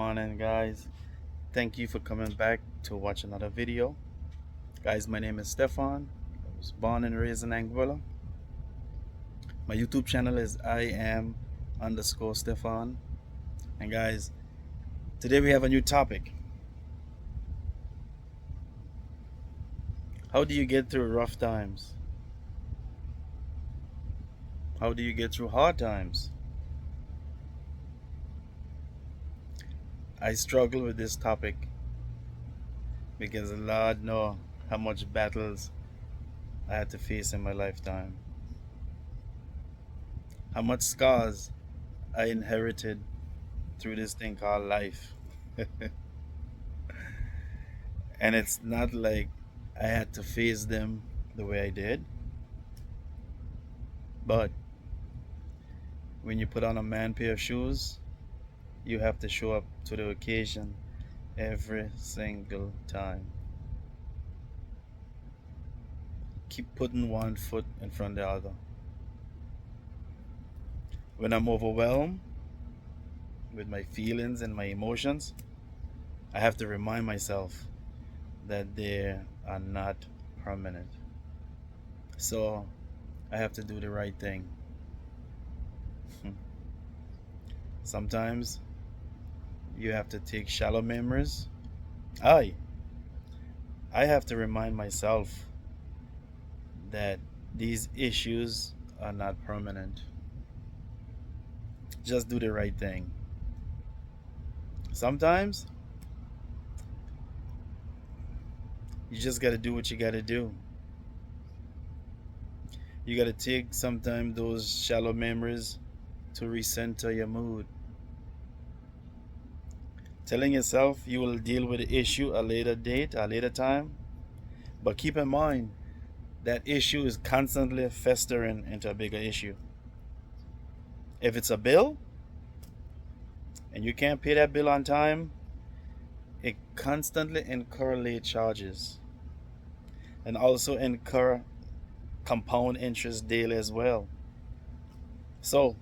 morning, guys. Thank you for coming back to watch another video. Guys, my name is Stefan. I was born and raised in Anguilla. My YouTube channel is I am underscore Stefan. And guys, today we have a new topic. How do you get through rough times? How do you get through hard times? I struggle with this topic because the Lord know how much battles I had to face in my lifetime. How much scars I inherited through this thing called life. And it's not like I had to face them the way I did, but when you put on a man pair of shoes, you have to show up to the occasion every single time. Keep putting one foot in front of the other. When I'm overwhelmed with my feelings and my emotions, I have to remind myself that they are not permanent. So I have to do the right thing. Sometimes you have to take shallow memories. I I have to remind myself that these issues are not permanent. Just do the right thing. Sometimes you just got to do what you got to do. You got to take sometimes those shallow memories to recenter your mood. Telling yourself you will deal with the issue a later date, a later time, but keep in mind that issue is constantly festering into a bigger issue. If it's a bill and you can't pay that bill on time, it constantly incur late charges and also incur compound interest daily as well. So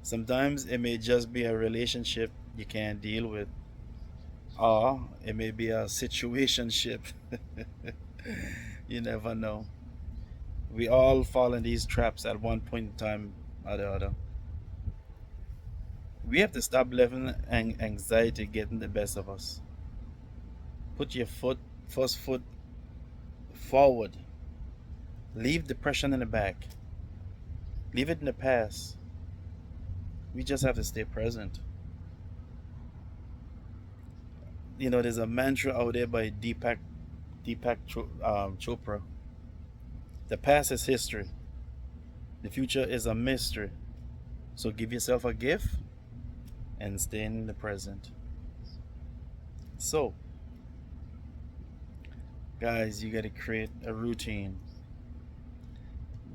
sometimes it may just be a relationship you can't deal with, or it may be a situationship. You never know. We all fall in these traps at one point in time or the other. We have to stop letting anxiety getting the best of us. Put your first foot forward. Leave depression in the back. Leave it in the past. We just have to stay present. You know, there's a mantra out there by Deepak Chopra. The past is history. The future is a mystery. So give yourself a gift and stay in the present. So, guys, you got to create a routine.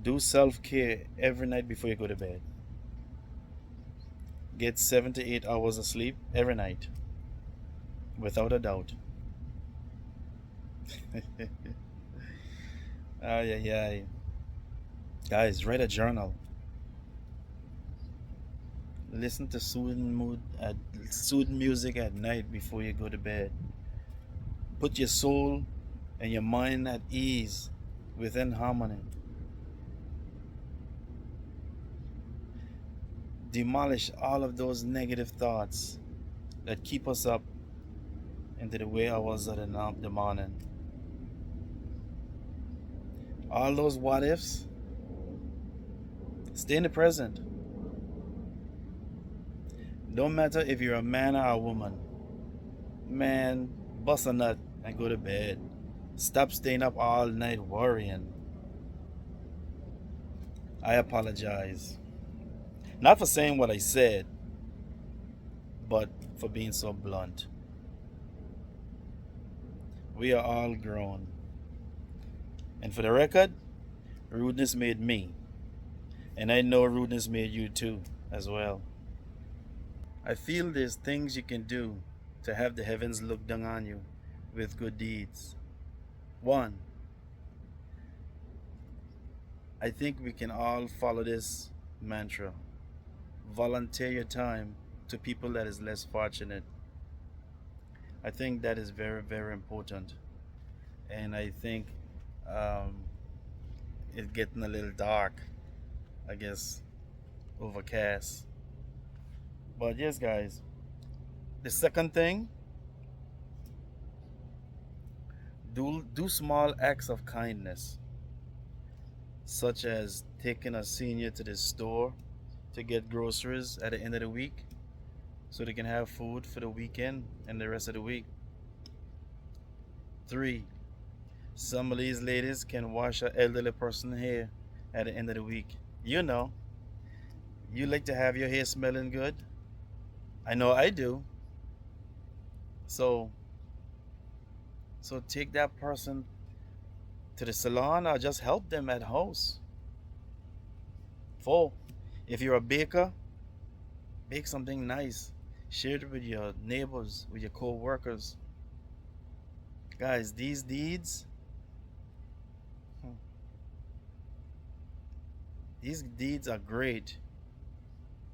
Do self care every night before you go to bed. Get 7 to 8 hours of sleep every night, without a doubt. Ay, ay, ay. Guys, write a journal. Listen to soothing music at night before you go to bed. Put your soul and your mind at ease within harmony. Demolish all of those negative thoughts that keep us up into the wee hours of the morning. All those what ifs, stay in the present. Don't matter if you're a man or a woman. Man, bust a nut and go to bed. Stop staying up all night worrying. I apologize. Not for saying what I said, but for being so blunt. We are all grown. And for the record, rudeness made me. And I know rudeness made you too, as well. I feel there's things you can do to have the heavens look down on you with good deeds. One, I think we can all follow this mantra. Volunteer your time to people that is less fortunate. I think that is very, very important. And I think um, it's getting a little dark, I guess, overcast. But yes, guys, the second thing, do small acts of kindness, such as taking a senior to the store to get groceries at the end of the week so they can have food for the weekend and the rest of the week. Three, some of these ladies can wash an elderly person's hair at the end of the week. You know, you like to have your hair smelling good. I know I do. So, so take that person to the salon or just help them at house. Four, if you're a baker, bake something nice. Share it with your neighbors, with your co-workers. Guys, these deeds, hmm, these deeds are great,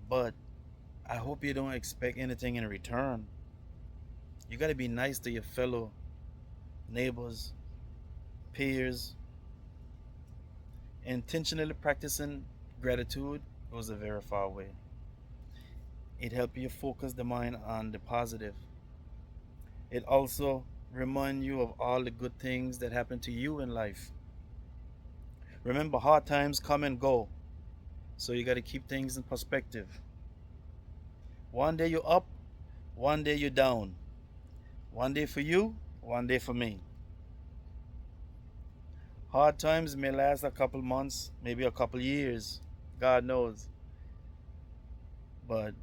but I hope you don't expect anything in return. You got to be nice to your fellow neighbors, peers. Intentionally practicing gratitude goes a very far way. It helps you focus the mind on the positive. It also reminds you of all the good things that happen to you in life. Remember, hard times come and go, so you got to keep things in perspective. One day you're up, one day you're down. One day for you, one day for me. Hard times may last a couple months, maybe a couple years. God knows. But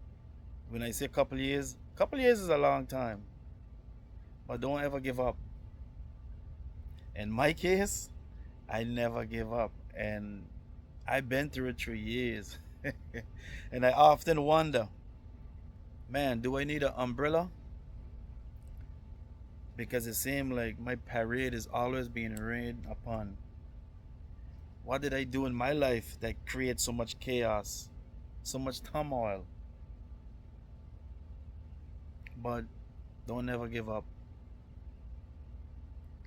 when I say couple years is a long time. But don't ever give up. In my case, I never give up. And I've been through it 3 years. And I often wonder, man, do I need an umbrella? Because it seems like my parade is always being rained upon. What did I do in my life that creates so much chaos, so much turmoil? But don't ever give up.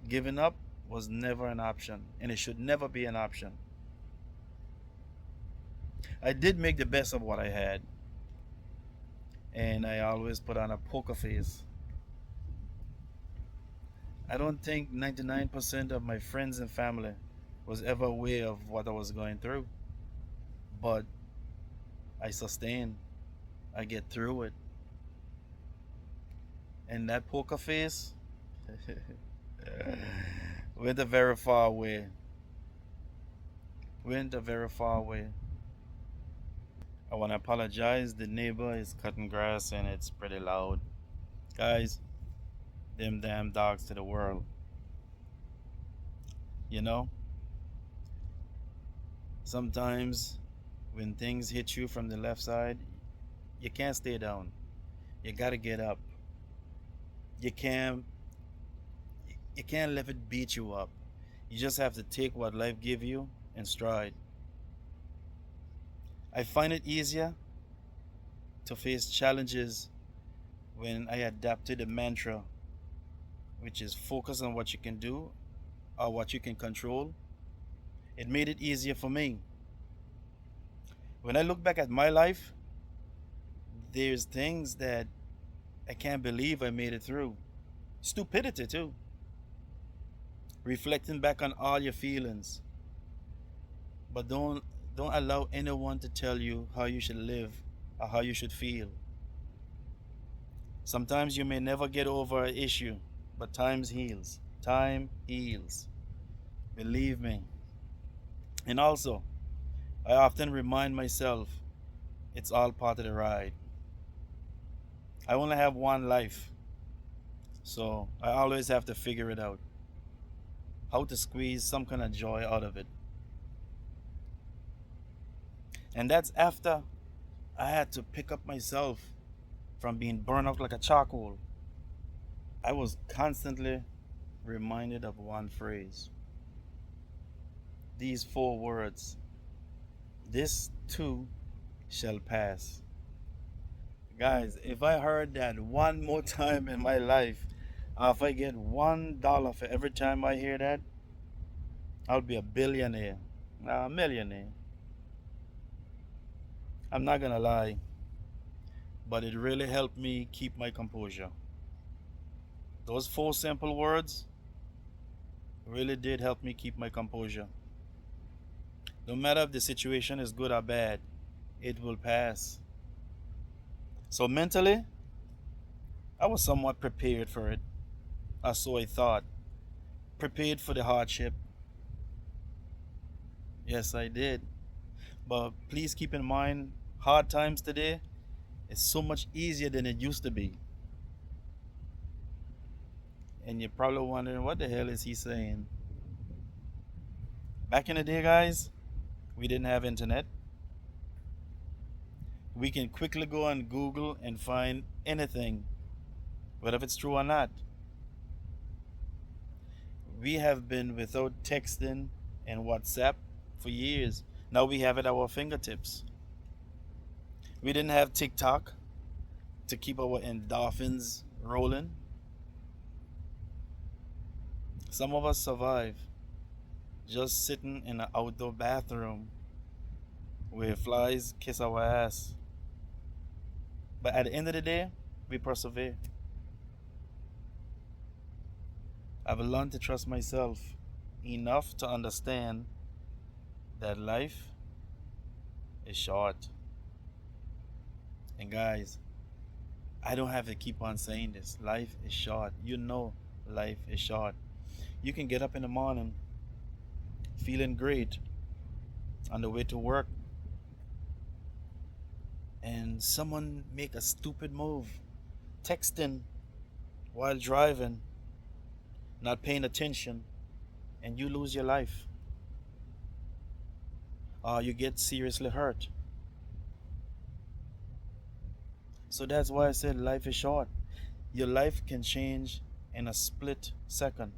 Giving up was never an option, and it should never be an option. I did make the best of what I had, and I always put on a poker face. I don't think 99% of my friends and family was ever aware of what I was going through, but I sustained. I get through it. And that poker face went a very far way. Went a very far way. I want to apologize. The neighbor is cutting grass and it's pretty loud. Guys, them damn dogs to the world. You know, sometimes when things hit you from the left side, you can't stay down. You gotta get up. You can't you can't let it beat you up. You just have to take what life give you in stride. I find it easier to face challenges when I adapted a mantra, which is focus on what you can do or what you can control. It made it easier for me. When I look back at my life, there's things that I can't believe I made it through. Stupidity too. Reflecting back on all your feelings. But don't allow anyone to tell you how you should live or how you should feel. Sometimes you may never get over an issue, but time heals. Time heals. Believe me. And also, I often remind myself it's all part of the ride. I only have one life, so I always have to figure it out. How to squeeze some kind of joy out of it. And that's after I had to pick up myself from being burned out like a charcoal. I was constantly reminded of one phrase. These four words. This too shall pass. Guys, if I heard that one more time in my life, if I get $1 for every time I hear that, I'll be a billionaire, a millionaire. I'm not gonna lie, but it really helped me keep my composure. Those four simple words really did help me keep my composure. No matter if the situation is good or bad, it will pass. So mentally, I was somewhat prepared for it, or so I thought. Prepared for the hardship. Yes, I did. But please keep in mind, hard times today is so much easier than it used to be. And you're probably wondering, what the hell is he saying? Back in the day, guys, we didn't have internet. We can quickly go on Google and find anything, whether it's true or not. We have been without texting and WhatsApp for years. Now we have it at our fingertips. We didn't have TikTok to keep our endorphins rolling. Some of us survive just sitting in an outdoor bathroom where flies kiss our ass. But at the end of the day, we persevere. I've learned to trust myself enough to understand that life is short. And guys, I don't have to keep on saying this. Life is short. You know, life is short. You can get up in the morning feeling great on the way to work, and someone make a stupid move, texting while driving, not paying attention, and you lose your life, or you get seriously hurt. So that's why I said life is short. Your life can change in a split second.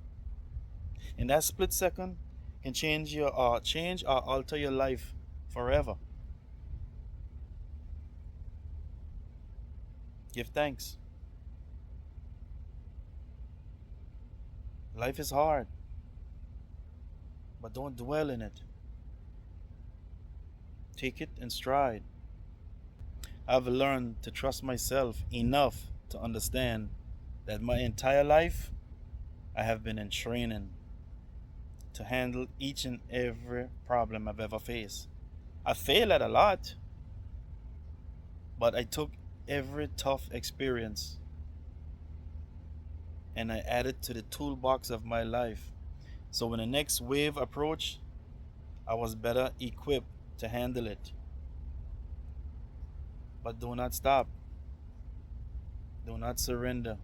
In that split second can change or alter your life forever. Give thanks. Life is hard, but don't dwell in it. Take it in stride. I've learned to trust myself enough to understand that my entire life I have been in training to handle each and every problem I've ever faced. I failed at a lot, but I took every tough experience and I added to the toolbox of my life. So when the next wave approached, I was better equipped to handle it. But do not stop. Do not surrender.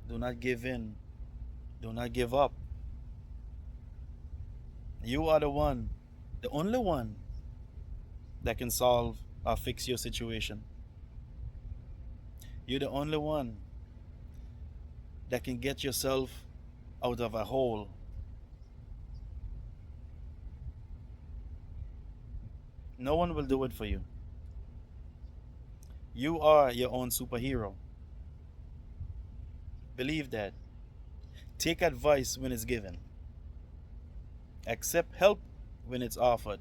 Do not give in. Do not give up. You are the one, the only one that can solve or fix your situation. You're the only one that can get yourself out of a hole. No one will do it for you. You are your own superhero. Believe that. Take advice when it's given. Accept help when it's offered.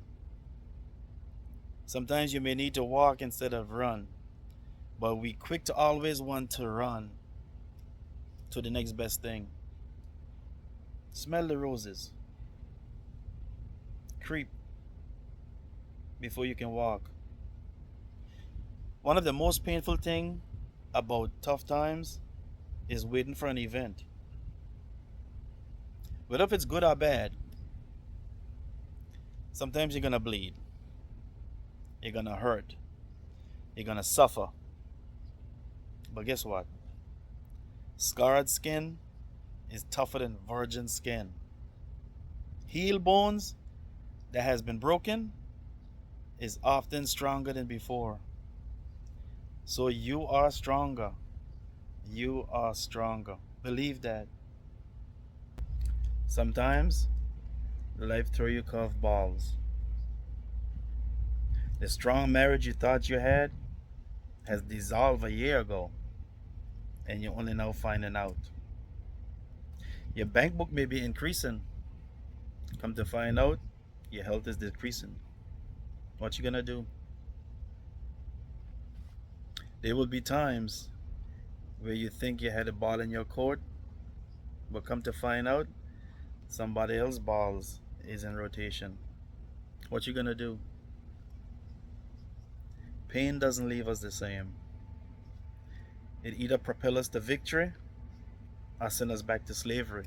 Sometimes you may need to walk instead of run, but we quick to always want to run to the next best thing. Smell the roses. Creep before you can walk. One of the most painful things about tough times is waiting for an event. Whether if it's good or bad, sometimes you're gonna bleed. You're gonna hurt. You're gonna suffer. But guess what? Scarred skin is tougher than virgin skin. Healed bones that has been broken is often stronger than before. So you are stronger. You are stronger. Believe that. Sometimes life throw you curveballs. The strong marriage you thought you had has dissolved a year ago and you're only now finding out. Your bank book may be increasing. Come to find out, your health is decreasing. What you gonna do? There will be times where you think you had a ball in your court, but come to find out, somebody else's balls is in rotation. What you gonna do? Pain doesn't leave us the same. It either propels us to victory or send us back to slavery.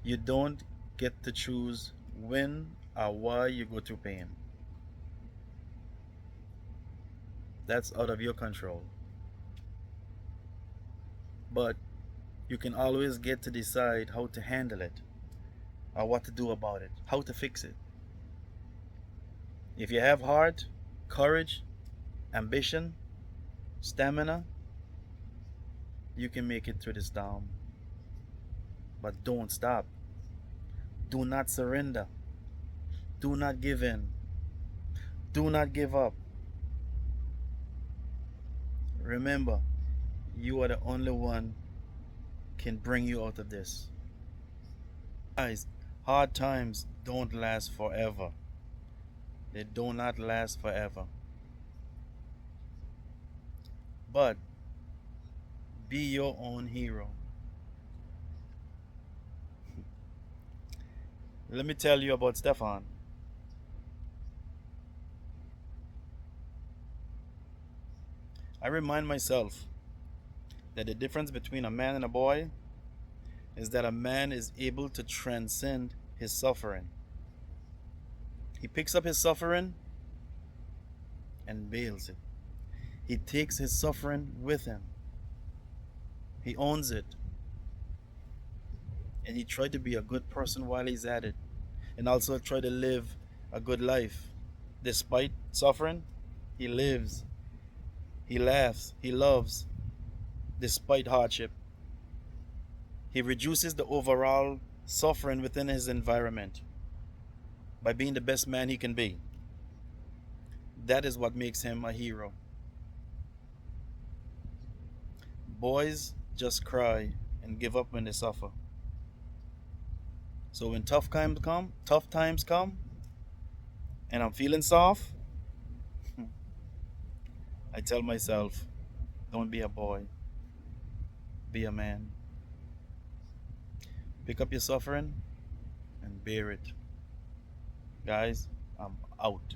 You don't get to choose when or why you go through pain. That's out of your control. But you can always get to decide how to handle it or what to do about it, how to fix it. If you have heart, courage, ambition, stamina, you can make it through the storm. But don't stop. Do not surrender. Do not give in. Do not give up. Remember, you are the only one can bring you out of this. Guys, hard times don't last forever. They do not last forever. But be your own hero. Let me tell you about Stefan. I remind myself that the difference between a man and a boy is that a man is able to transcend his suffering. He picks up his suffering and bails it. He takes his suffering with him. He owns it. And he tried to be a good person while he's at it. And also try to live a good life. Despite suffering, he lives. He laughs. He loves. Despite hardship. He reduces the overall suffering within his environment by being the best man he can be. That is what makes him a hero. Boys just cry and give up when they suffer. So when tough times come, and I'm feeling soft, I tell myself, don't be a boy, be a man. Pick up your suffering and bear it. Guys, I'm out.